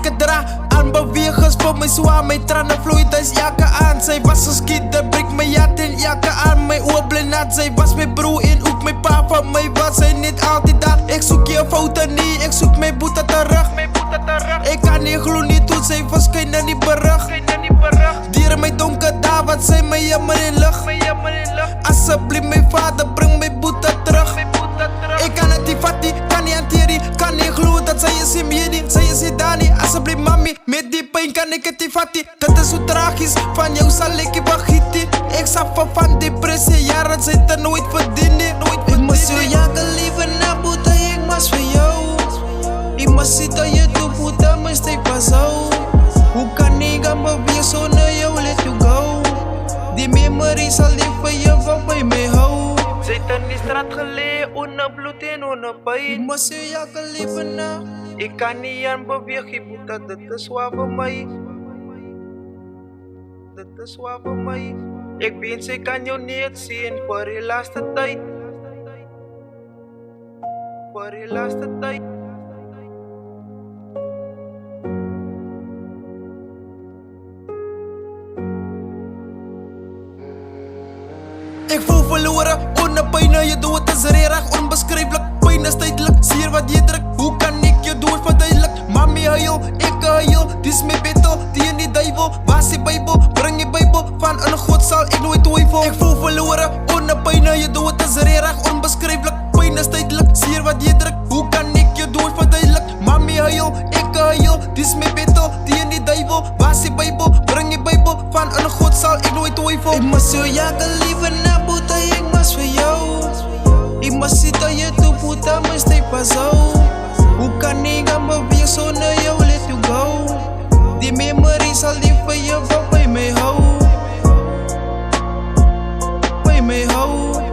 gedra aan beweeg is vir my swaar. My trane vloei tuis elke aan. Sy was geskieder, breek my hart en elke aan. My oor bly nat, sy was my broer en ook my pa. Van my was sy net altyd daar. Ek soek jou foute nie, ek soek my boete terug. Ek kan nie glo nie toe sy verskyn in die berig. Dier my donker daar wat sy my jammer in lig. Asseblief my vader, bring my boete terug. Ek kan het nie vat nie, kan nie hanteer nie. Kan nie glo dat sy is nie meer nie. Sy is nie daar nie, asseblief mami. Met die pijn kan ek het nie vat nie. Dit is so tragisch, van jou sal ek nie vergiet nie. Ek suffer van depressie, jaren sy het nooit verdien nie. Ek mis jou jake liever na boete, ek mas vir jou. Ik must sit aan je toe, puta, mijn steek pas out. Hoe kan ik aan beweeg zonder jou let you go? Die memory zal lief voor je van bij mij houden. Zij in die straat geleden, onder bloed en onder pijn. Ik must je jaken liever na. Ik kan niet aan beweeg, je puta, dit is waar voor mij. Dit is waar voor mij. Ik wens ik kan jou niet zien voor je laatste tijd. Voor je laatste tijd. Ik voel verloren, onder pijn, je doet het is rerig, onbeschrijfelijk. Pijn is tijdelijk, zeer wat je drukt. Hoe kan ik je dood verduidelijk? Mami huil, ik huil, dit is mijn betel, die in die duivel. Waar is die Bijbel? Breng je Bijbel, van een God zal ik nooit twijfel. Ik voel verloren, onder pijn, je doet het is rerig, onbeschrijfelijk. Pijn is tijdelijk, zeer wat je drukt. Hoe kan ik je dood verduidelijk? Mami huil, ik huil, dit is mijn betel, die in die duivel. Waar is die Bijbel? Breng je Bijbel, van een God zal ik nooit twijfel. Ik moet zo jagen liever naar boete, ik mas voor jou. Ik must sit aan je toe, puta, mijn steek pas out. Hoe kan ik aan beweeg zonder jou let you go? Die memory zal lief voor je van bij mij houden. Bij mij houden.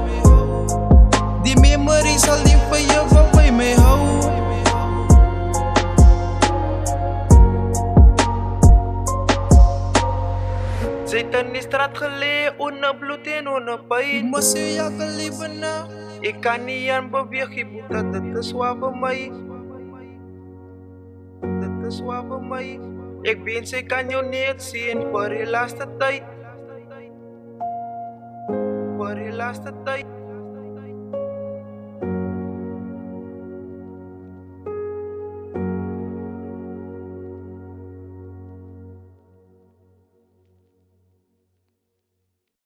Die memory zal lief voor je van bij mij houden. Zij in die straat geleden, onder bloed en onder pijn. Ik moest je jaken liever na. Ik kan niet aan beweeg, je boete, dit is waar voor mij. Dit is waar voor mij. Ik wens ik kan jou niet zien voor je laatste tijd. Voor je laatste tijd.